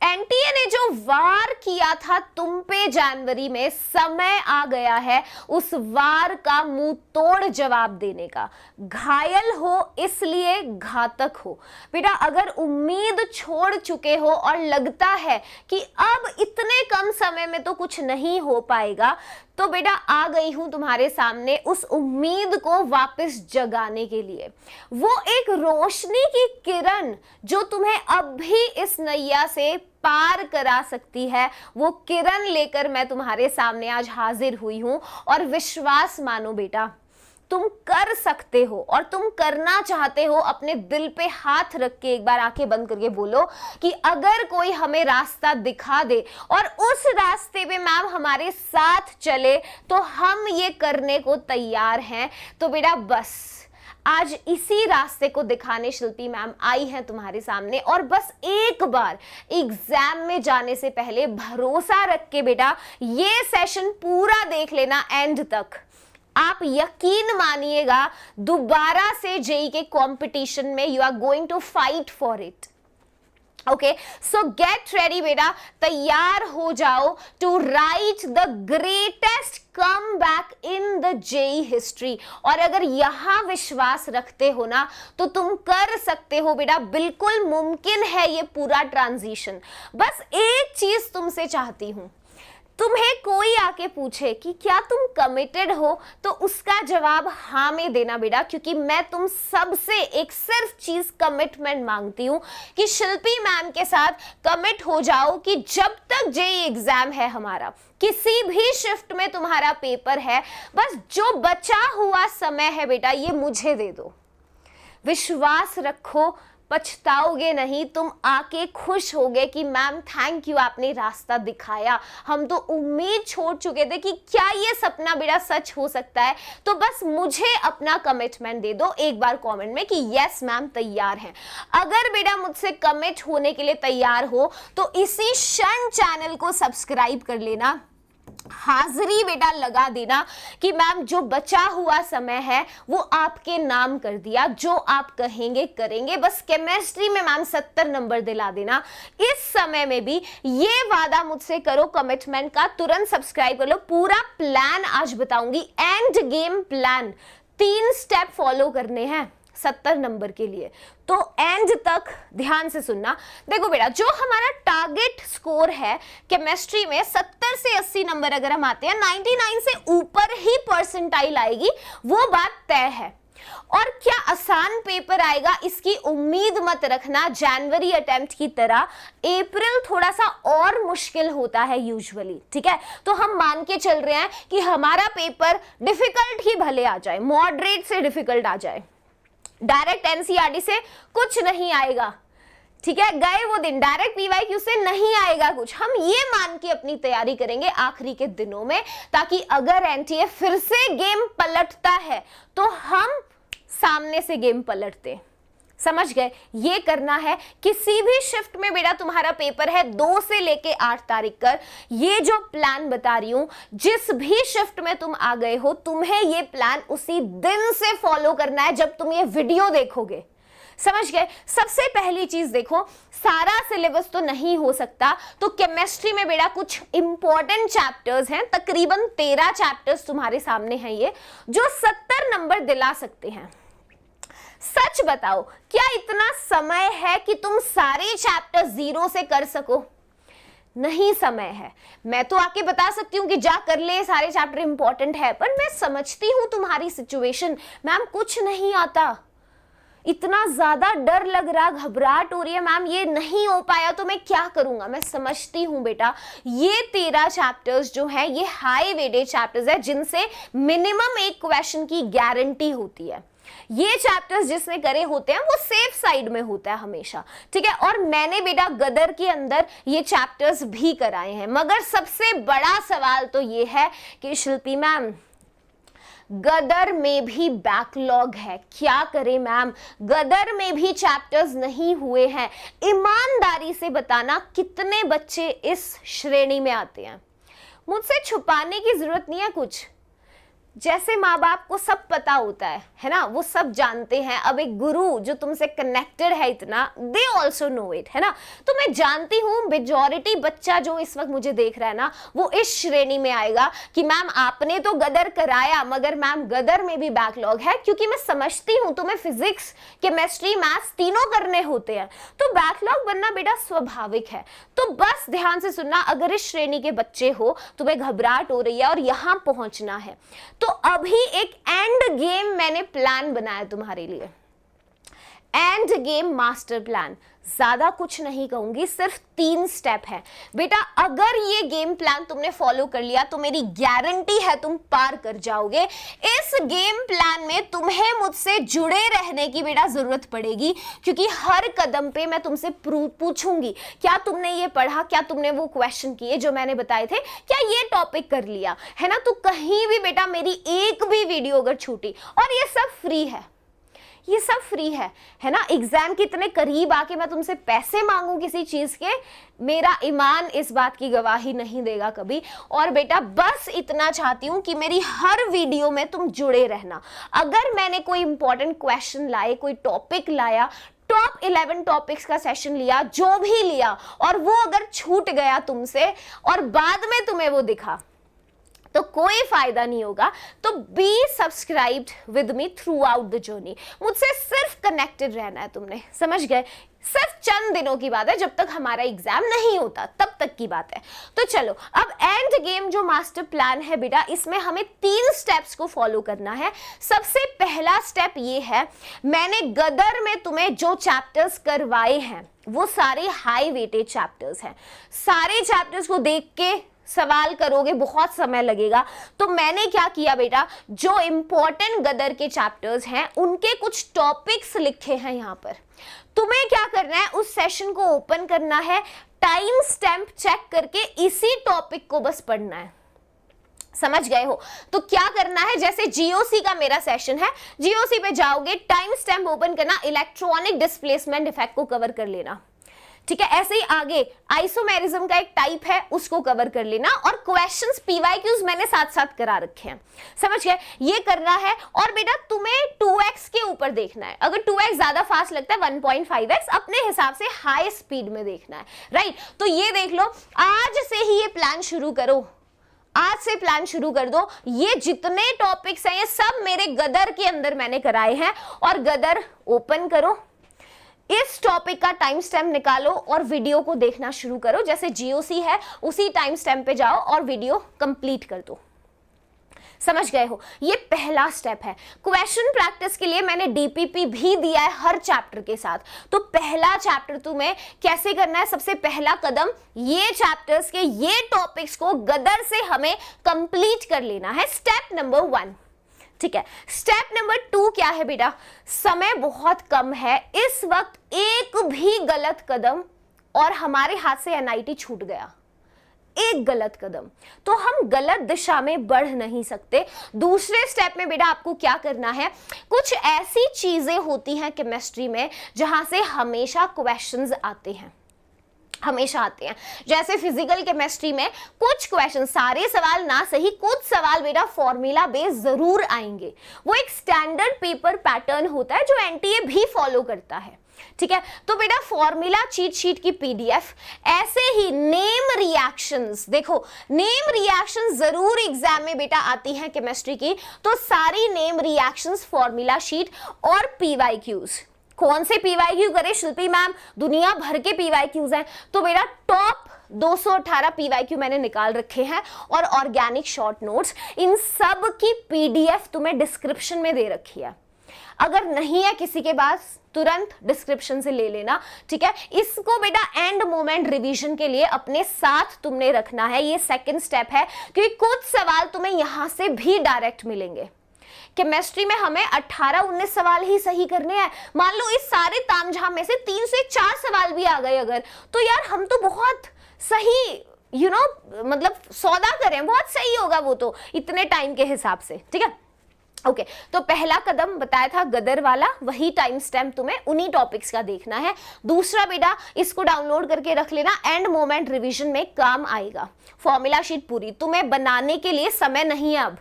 NTA ने जो वार किया था तुम पे जनवरी में, समय आ गया है उस वार का मुंह तोड़ जवाब देने का। घायल हो इसलिए घातक हो। बेटा अगर उम्मीद छोड़ चुके हो और लगता है कि अब इतने कम समय में तो कुछ नहीं हो पाएगा, तो बेटा आ गई हूं तुम्हारे सामने उस उम्मीद को वापस जगाने के लिए। वो एक रोशनी की किरण जो तुम्हें अब भी इस नैया से पार करा सकती है, वो किरण लेकर मैं तुम्हारे सामने आज हाजिर हुई हूं। और विश्वास मानो बेटा, तुम कर सकते हो और तुम करना चाहते हो। अपने दिल पे हाथ रख के एक बार आंखें बंद करके बोलो कि अगर कोई हमें रास्ता दिखा दे और उस रास्ते पे मैम हमारे साथ चले तो हम ये करने को तैयार हैं। तो बेटा बस आज इसी रास्ते को दिखाने शिल्पी मैम आई हैं तुम्हारे सामने। और बस एक बार एग्जाम में जाने से पहले भरोसा रख के बेटा ये सेशन पूरा देख लेना एंड तक। आप यकीन मानिएगा दोबारा से जेई के कंपटीशन में you are going to fight for it. Okay, so get ready बेटा, तैयार हो जाओ to write the greatest comeback in the JEE history. और अगर यहां विश्वास रखते हो ना तो तुम कर सकते हो बेटा, बिल्कुल मुमकिन है ये पूरा ट्रांजिशन। बस एक चीज तुमसे चाहती हूं, तुम्हें कोई आके पूछे कि क्या तुम कमिटेड हो तो उसका जवाब हाँ में देना बेटा, क्योंकि मैं तुम सबसे एक सिर्फ चीज कमिटमेंट मांगती हूं कि शिल्पी मैम के साथ कमिट हो जाओ कि जब तक जेई एग्जाम है हमारा, किसी भी शिफ्ट में तुम्हारा पेपर है, बस जो बचा हुआ समय है बेटा ये मुझे दे दो। विश्वास रखो, पछताओगे नहीं, तुम आके खुश होगे कि मैम थैंक यू आपने रास्ता दिखाया। हम तो उम्मीद छोड़ चुके थे कि क्या ये सपना बेटा सच हो सकता है। तो बस मुझे अपना कमिटमेंट दे दो एक बार कमेंट में कि यस मैम तैयार हैं। अगर बेटा मुझसे कमिट होने के लिए तैयार हो तो इसी क्षण चैनल को सब्सक्राइब कर लेना, हाजिरी बेटा लगा देना कि मैम जो बचा हुआ समय है वो आपके नाम कर दिया, जो आप कहेंगे करेंगे। बस केमिस्ट्री में मैम 70 नंबर दिला देना। इस समय में भी ये वादा मुझसे करो कमिटमेंट का, तुरंत सब्सक्राइब कर लो। पूरा प्लान आज बताऊंगी, end game plan, 3 step follow करने हैं 70 नंबर के लिए, तो एंड तक ध्यान से सुनना। देखो बेटा जो हमारा टारगेट स्कोर है केमिस्ट्री में 70 से 80 नंबर अगर हम आते हैं, 99 से ऊपर ही परसेंटाइल आएगी, वो बात तय है। और क्या आसान पेपर आएगा इसकी उम्मीद मत रखना। जनवरी अटेम्प्ट की तरह अप्रैल थोड़ा सा और मुश्किल होता है यूजुअली, ठीक है। तो हम मान के चल रहे हैं कि हमारा पेपर डिफिकल्ट ही भले आ जाए, मॉडरेट से डिफिकल्ट आ जाए, डायरेक्ट एनसीईआरटी से कुछ नहीं आएगा, ठीक है। गए वो दिन, डायरेक्ट पीवाईक्यू से नहीं आएगा कुछ। हम ये मान के अपनी तैयारी करेंगे आखिरी के दिनों में, ताकि अगर एनटीए फिर से गेम पलटता है तो हम सामने से गेम पलटते। समझ गए, ये करना है। किसी भी शिफ्ट में बेटा तुम्हारा पेपर है 2 से लेके 8 तारीख तक, ये जो प्लान बता रही हूं, जिस भी शिफ्ट में तुम आ गए हो तुम्हें ये प्लान उसी दिन से फॉलो करना है जब तुम ये वीडियो देखोगे। समझ गए। सबसे पहली चीज देखो, सारा सिलेबस तो नहीं हो सकता, तो केमिस्ट्री में बेटा कुछ इंपॉर्टेंट चैप्टर्स हैं, तकरीबन 13 चैप्टर्स तुम्हारे सामने हैं ये, जो 70 नंबर दिला सकते हैं। सच बताओ क्या इतना समय है कि तुम सारे चैप्टर 0 से कर सको? नहीं समय है। मैं तो आके बता सकती हूँ कि जा कर ले, सारे चैप्टर इंपॉर्टेंट है, पर मैं समझती हूँ तुम्हारी सिचुएशन। मैम कुछ नहीं आता, इतना ज्यादा डर लग रहा, घबराहट हो रही है, मैम ये नहीं हो पाया तो मैं क्या करूंगा। मैं समझती हूं बेटा, ये 13 चैप्टर्स जो हैं ये हाई वेटेज चैप्टर्स है, जिनसे मिनिमम एक क्वेश्चन की गारंटी होती है। ये चैप्टर्स जिसने करे होते हैं वो सेफ साइड में होता है हमेशा, ठीक है। और मैंने बेटा गदर के अंदर ये चैप्टर्स भी कराए हैं, मगर सबसे बड़ा सवाल तो ये है कि शिल्पी मैम गदर में भी बैकलॉग है, क्या करें मैम, गदर में भी चैप्टर्स नहीं हुए हैं। ईमानदारी से बताना कितने बच्चे इस श्रेणी में आते हैं? मुझसे छुपाने की जरूरत नहीं है कुछ, जैसे माँ बाप को सब पता होता है ना, वो सब जानते हैं। अब एक गुरु जो तुमसे कनेक्टेड है इतना, दे ऑल्सो नो इट, है ना। तो मैं जानती हूँ मेजॉरिटी बच्चा जो इस वक्त मुझे देख रहा है ना, वो इस श्रेणी में आएगा कि मैम आपने तो गदर कराया, मगर मैम गदर में भी बैकलॉग है, क्योंकि मैं समझती हूँ तुम्हें फिजिक्स, केमिस्ट्री, मैथ्स तीनों करने होते हैं, तो बैकलॉग बनना बेटा स्वाभाविक है। तो बस ध्यान से सुनना, अगर इस श्रेणी के बच्चे हो, तुम्हें घबराहट हो रही है और यहां पहुंचना है, तो अभी एक एंड गेम मैंने प्लान बनाया तुम्हारे लिए, एंड गेम मास्टर प्लान। ज्यादा कुछ नहीं कहूंगी, सिर्फ 3 स्टेप है बेटा। अगर ये गेम प्लान तुमने फॉलो कर लिया तो मेरी गारंटी है तुम पार कर जाओगे। इस गेम प्लान में तुम्हें मुझसे जुड़े रहने की बेटा जरूरत पड़ेगी, क्योंकि हर कदम पे मैं तुमसे पूछूंगी, क्या तुमने ये पढ़ा, क्या तुमने वो क्वेश्चन किए जो मैंने बताए थे, क्या ये टॉपिक कर लिया, है ना। तो कहीं भी बेटा मेरी एक भी वीडियो अगर छूटी, और ये सब फ्री है, ये सब फ्री है ना। एग्जाम के इतने करीब आके मैं तुमसे पैसे मांगू किसी चीज के, मेरा ईमान इस बात की गवाही नहीं देगा कभी। और बेटा बस इतना चाहती हूं कि मेरी हर वीडियो में तुम जुड़े रहना। अगर मैंने कोई इंपॉर्टेंट क्वेश्चन लाए, कोई टॉपिक लाया, टॉप 11 टॉपिक्स का सेशन लिया, जो भी लिया, और वो अगर छूट गया तुमसे और बाद में तुम्हें वो दिखा, तो कोई फायदा नहीं होगा। तो be subscribed with me throughout the journey. मुझसे सिर्फ कनेक्टेड रहना है तुमने, समझ गए। सिर्फ चंद दिनों की बात है, जब तक हमारा एग्जाम नहीं होता तब तक की बात है। तो चलो, अब एंड गेम जो मास्टर प्लान है बेटा, इसमें हमें 3 स्टेप्स को फॉलो करना है। सबसे पहला स्टेप ये है, मैंने गदर में तुम्हें जो चैप्टर्स करवाए हैं वो सारे हाई वेटेज चैप्टर्स हैं। सारे चैप्टर्स को देख के सवाल करोगे, बहुत समय लगेगा। तो मैंने क्या किया बेटा, जो इंपॉर्टेंट गदर के चैप्टर्स हैं उनके कुछ टॉपिक्स लिखे हैं यहां पर। तुम्हें क्या करना है, उस सेशन को ओपन करना है, टाइम स्टैम्प चेक करके इसी टॉपिक को बस पढ़ना है। समझ गए हो। तो क्या करना है, जैसे जीओसी का मेरा सेशन है, जीओसी पे जाओगे, टाइम स्टैम्प ओपन करना, इलेक्ट्रॉनिक डिस्प्लेसमेंट इफेक्ट को कवर कर लेना, ठीक है। ऐसे ही आगे आइसोमेरिज्म का एक टाइप है, उसको कवर कर लेना, और क्वेश्चंस पीवाईक्यूज मैंने साथ साथ करा रखे हैं, समझ गए। ये करना है। और बेटा तुम्हें 2x के ऊपर देखना है। अगर 2x ज्यादा फास्ट लगता है, 1.5x अपने हिसाब से हाई स्पीड में देखना है, राइट। तो ये देख लो, आज से ही ये प्लान शुरू करो, आज से प्लान शुरू कर दो। ये जितने टॉपिक्स हैं ये सब मेरे गदर के अंदर मैंने कराए हैं। और गदर ओपन करो, इस टॉपिक का टाइम स्टैम्प निकालो और वीडियो को देखना शुरू करो। जैसे जीओसी है उसी टाइम स्टैम्प पे जाओ और वीडियो कंप्लीट कर दो। समझ गए हो। ये पहला स्टेप है। क्वेश्चन प्रैक्टिस के लिए मैंने डीपीपी भी दिया है हर चैप्टर के साथ। तो पहला चैप्टर तुम्हें कैसे करना है, सबसे पहला कदम ये चैप्टर्स के ये टॉपिक्स को गदर से हमें कंप्लीट कर लेना है। स्टेप नंबर 1, ठीक है। स्टेप नंबर 2 क्या है बेटा, समय बहुत कम है इस वक्त, एक भी गलत कदम और हमारे हाथ से एनआईटी छूट गया, एक गलत कदम तो हम गलत दिशा में बढ़ नहीं सकते। दूसरे स्टेप में बेटा आपको क्या करना है, कुछ ऐसी चीजें होती हैं केमिस्ट्री में जहां से हमेशा क्वेश्चंस आते हैं, हमेशा आते हैं। जैसे फिजिकल केमिस्ट्री में कुछ क्वेश्चन, सारे सवाल ना सही, कुछ सवाल बेटा फॉर्मूला बेस्ड जरूर आएंगे। वो एक स्टैंडर्ड पेपर पैटर्न होता है जो एनटीए भी फॉलो करता है, ठीक है। तो बेटा फॉर्मूला चीट शीट की पीडीएफ, ऐसे ही नेम रिएक्शंस, देखो नेम रिएक्शंस जरूर एग्जाम में बेटा आती हैं केमिस्ट्री की, तो सारी नेम रिएक्शंस, फॉर्मूला शीट और पीवाईक्यूज। कौन से पीवाईक्यू करे शिल्पी मैम, दुनिया भर के पीवाईक्यूज हैं। तो बेटा टॉप 218 पीवाईक्यू मैंने निकाल रखे हैं और ऑर्गेनिक शॉर्ट नोट्स, इन सब की पीडीएफ तुम्हें डिस्क्रिप्शन में दे रखी है। अगर नहीं है किसी के पास तुरंत डिस्क्रिप्शन से ले लेना, ठीक है। इसको बेटा एंड मोमेंट रिवीजन के लिए अपने साथ तुमने रखना है, ये सेकंड स्टेप है, क्योंकि कुछ सवाल तुम्हें यहां से भी डायरेक्ट मिलेंगे। केमिस्ट्री में हमें 18-19 सवाल ही सही करने हैं। मान लो इस सारे तामझाम में से 3 से 4 सवाल भी आ गए अगर, तो यार हम तो बहुत सही मतलब सौदा करें, बहुत सही होगा वो तो इतने टाइम के हिसाब से, ठीक है। ओके, तो पहला कदम बताया था गदर वाला, वही टाइम स्टैम्प तुम्हें उन्हीं टॉपिक्स का देखना है। दूसरा बेटा इसको डाउनलोड करके रख लेना, एंड मोमेंट रिवीजन में काम आएगा। फॉर्मूला शीट पूरी तुम्हें बनाने के लिए समय नहीं है अब,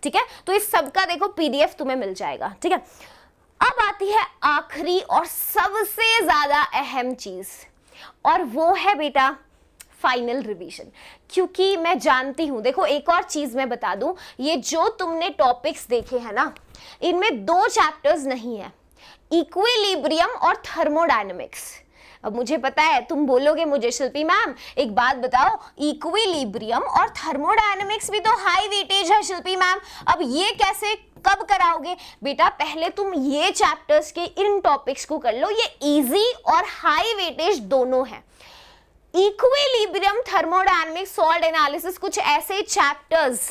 ठीक है। तो इस सब का देखो PDF तुम्हें मिल जाएगा, ठीक है। अब आती है आखिरी और सबसे ज्यादा अहम चीज, और वो है बेटा फाइनल रिवीजन। क्योंकि मैं जानती हूं, देखो एक और चीज मैं बता दूं, ये जो तुमने टॉपिक्स देखे हैं ना, इनमें 2 चैप्टर्स नहीं है, इक्विलिब्रियम और थर्मोडायनेमिक्स। अब मुझे पता है तुम बोलोगे मुझे शिल्पी मैम एक बात बताओ, इक्विलिब्रियम और थर्मोडायनेमिक्स भी तो हाई वेटेज है शिल्पी मैम, अब ये कैसे कब कराओगे? बेटा पहले तुम ये चैप्टर्स के इन टॉपिक्स को कर लो, ये इजी और हाई वेटेज दोनों है। इक्विलिब्रियम, थर्मोडायनेमिक्स, सॉल्ट एनालिसिस, कुछ ऐसे चैप्टर्स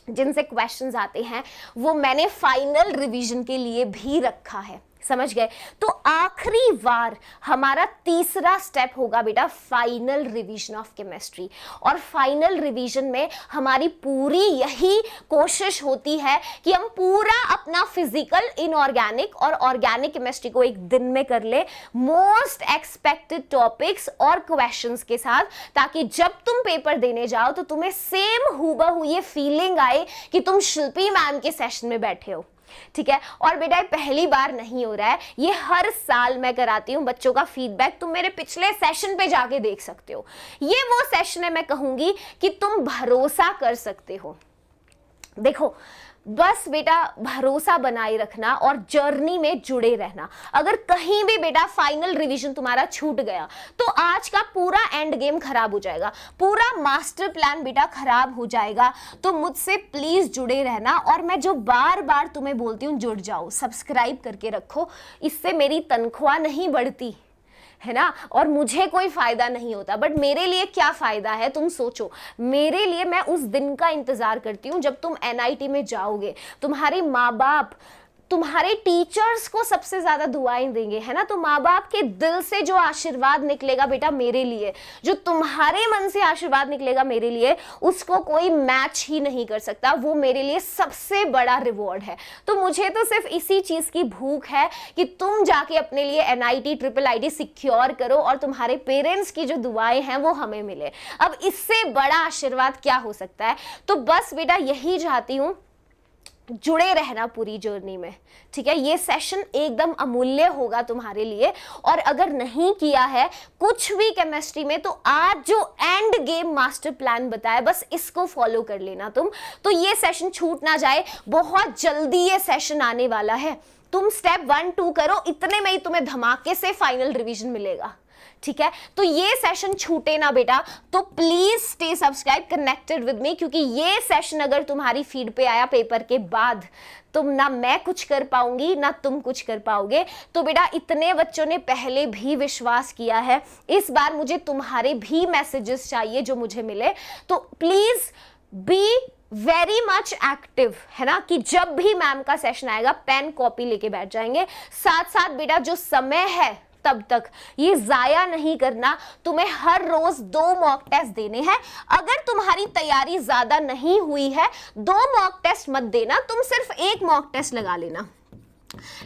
जिनसे क्वेश्चंस आते हैं, वो मैंने फाइनल रिवीजन के लिए भी रखा है, समझ गए। तो आखिरी बार हमारा तीसरा स्टेप होगा बेटा फाइनल रिवीजन ऑफ केमिस्ट्री, और फाइनल रिवीजन में हमारी पूरी यही कोशिश होती है कि हम पूरा अपना फिजिकल, इनऑर्गेनिक और ऑर्गेनिक केमिस्ट्री को एक दिन में कर ले, मोस्ट एक्सपेक्टेड टॉपिक्स और क्वेश्चंस के साथ, ताकि जब तुम पेपर देने जाओ तो तुम्हें सेम हूबहू ये फीलिंग आए कि तुम शिल्पी मैम के सेशन में बैठे हो, ठीक है। और बेटा पहली बार नहीं हो रहा है, ये हर साल मैं कराती हूँ। बच्चों का फीडबैक तुम मेरे पिछले सेशन पे जाके देख सकते हो। ये वो सेशन है मैं कहूंगी कि तुम भरोसा कर सकते हो। देखो बस बेटा भरोसा बनाए रखना और जर्नी में जुड़े रहना। अगर कहीं भी बेटा फाइनल रिवीजन तुम्हारा छूट गया तो आज का पूरा एंड गेम खराब हो जाएगा, पूरा मास्टर प्लान बेटा खराब हो जाएगा। तो मुझसे प्लीज जुड़े रहना, और मैं जो बार बार तुम्हें बोलती हूँ जुड़ जाओ, सब्सक्राइब करके रखो, इससे मेरी तनख्वाह नहीं बढ़ती है ना, और मुझे कोई फायदा नहीं होता, बट मेरे लिए क्या फायदा है तुम सोचो। मेरे लिए मैं उस दिन का इंतजार करती हूँ जब तुम NIT में जाओगे, तुम्हारे माँ बाप तुम्हारे टीचर्स को सबसे ज्यादा दुआएं देंगे, है ना। तो माँ बाप के दिल से जो आशीर्वाद निकलेगा बेटा मेरे लिए, जो तुम्हारे मन से आशीर्वाद निकलेगा मेरे लिए, उसको कोई मैच ही नहीं कर सकता। वो मेरे लिए सबसे बड़ा रिवॉर्ड है। तो मुझे तो सिर्फ इसी चीज की भूख है कि तुम जाके अपने लिए NIT IIIT सिक्योर करो और तुम्हारे पेरेंट्स की जो दुआएं हैं वो हमें मिले। अब इससे बड़ा आशीर्वाद क्या हो सकता है। तो बस बेटा यही चाहती हूँ, जुड़े रहना पूरी जर्नी में, ठीक है। ये सेशन एकदम अमूल्य होगा तुम्हारे लिए, और अगर नहीं किया है कुछ भी केमिस्ट्री में तो आज जो एंड गेम मास्टर प्लान बताया बस इसको फॉलो कर लेना तुम, तो ये सेशन छूट ना जाए। बहुत जल्दी ये सेशन आने वाला है, तुम स्टेप 1 2 करो, इतने में ही तुम्हें धमाके से फाइनल रिवीजन मिलेगा, ठीक है। तो ये सेशन छूटे ना बेटा, तो please stay subscribe connected with me, क्योंकि ये सेशन अगर तुम्हारी फीड पे आया पेपर के बाद, तुम ना मैं कुछ कर पाऊंगी ना तुम कुछ कर पाओगे। तो बेटा इतने बच्चों ने पहले भी विश्वास किया है, इस बार मुझे तुम्हारे भी मैसेजेस चाहिए जो मुझे मिले। तो please be very much active, है ना, कि जब भी मैम का सेशन आएगा पेन कॉपी लेके बैठ जाएंगे। साथ साथ बेटा जो समय है तब तक ये जाया नहीं करना, तुम्हें हर रोज 2 मॉक टेस्ट देने हैं। अगर तुम्हारी तैयारी ज्यादा नहीं हुई है 2 मॉक टेस्ट मत देना, तुम सिर्फ 1 मॉक टेस्ट लगा लेना,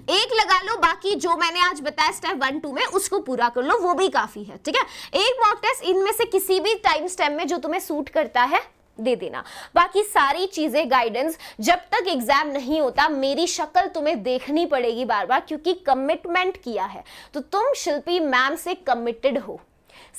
1 लगा लो, बाकी जो मैंने आज बताया स्टेप 1 2 में उसको पूरा कर लो, वो भी काफी है, ठीक है। 1 मॉक टेस्ट इनमें से किसी भी टाइम स्टेप में जो तुम्हें सूट करता है दे देना। बाकी सारी चीजें गाइडेंस, जब तक एग्जाम नहीं होता मेरी शक्ल तुम्हें देखनी पड़ेगी बार बार, क्योंकि कमिटमेंट किया है। तो तुम शिल्पी मैम से कमिटेड हो,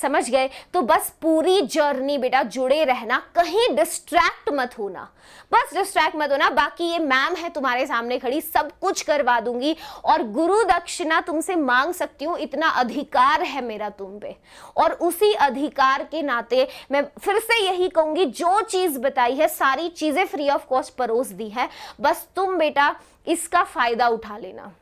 समझ गए। तो बस पूरी जर्नी बेटा जुड़े रहना, कहीं डिस्ट्रैक्ट मत होना, बस डिस्ट्रैक्ट मत होना। बाकी ये मैम है तुम्हारे सामने खड़ी, सब कुछ करवा दूंगी, और गुरु दक्षिणा तुमसे मांग सकती हूँ, इतना अधिकार है मेरा तुम पे। और उसी अधिकार के नाते मैं फिर से यही कहूंगी, जो चीज बताई है सारी चीजें फ्री ऑफ कॉस्ट परोस दी है, बस तुम बेटा इसका फायदा उठा लेना।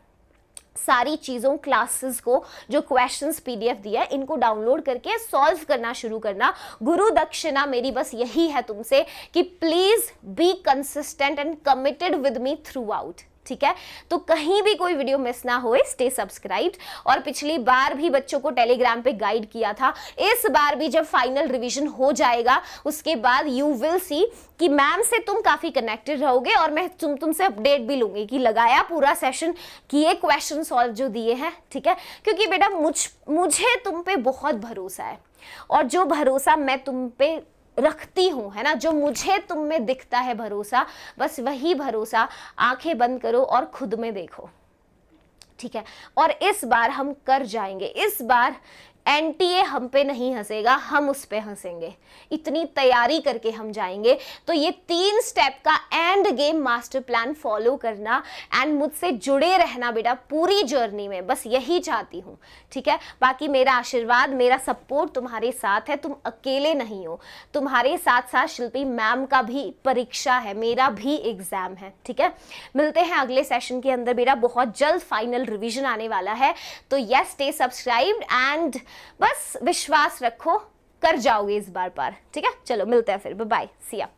सारी चीज़ों क्लासेस को जो क्वेश्चंस PDF दिया है इनको डाउनलोड करके सॉल्व करना शुरू करना। गुरु दक्षिणा मेरी बस यही है तुमसे कि please be consistent and committed with me through out, ठीक है। तो कहीं भी कोई वीडियो मिस ना होए, स्टे सब्सक्राइब्ड। और पिछली बार भी बच्चों को टेलीग्राम पे गाइड किया था, इस बार भी जब फाइनल रिवीजन हो जाएगा उसके बाद यू विल सी कि मैम से तुम काफी कनेक्टेड रहोगे, और मैं तुमसे अपडेट भी लूंगी कि लगाया पूरा सेशन, किए क्वेश्चन सॉल्व जो दिए हैं, ठीक है। क्योंकि बेटा मुझे तुम पे बहुत भरोसा है, और जो भरोसा मैं तुम पे रखती हूँ, है ना, जो मुझे तुम में दिखता है भरोसा, बस वही भरोसा आंखें बंद करो और खुद में देखो, ठीक है। और इस बार हम कर जाएंगे, इस बार एनटीए हम पे नहीं हंसेगा, हम उस पे हंसेंगे, इतनी तैयारी करके हम जाएंगे। तो ये 3 स्टेप का end game master plan follow करना एंड मुझसे जुड़े रहना बेटा पूरी जर्नी में, बस यही चाहती हूँ, ठीक है। बाकी मेरा आशीर्वाद, मेरा सपोर्ट तुम्हारे साथ है, तुम अकेले नहीं हो, तुम्हारे साथ साथ शिल्पी मैम का भी परीक्षा है, मेरा भी एग्जाम है, ठीक है। मिलते हैं अगले सेशन के अंदर बेटा, बहुत जल्द फाइनल रिवीजन आने वाला है। तो यस, स्टे सब्सक्राइब्ड एंड बस विश्वास रखो, कर जाओगे इस बार पार, ठीक है। चलो मिलते हैं फिर, बाय बाय, सी या।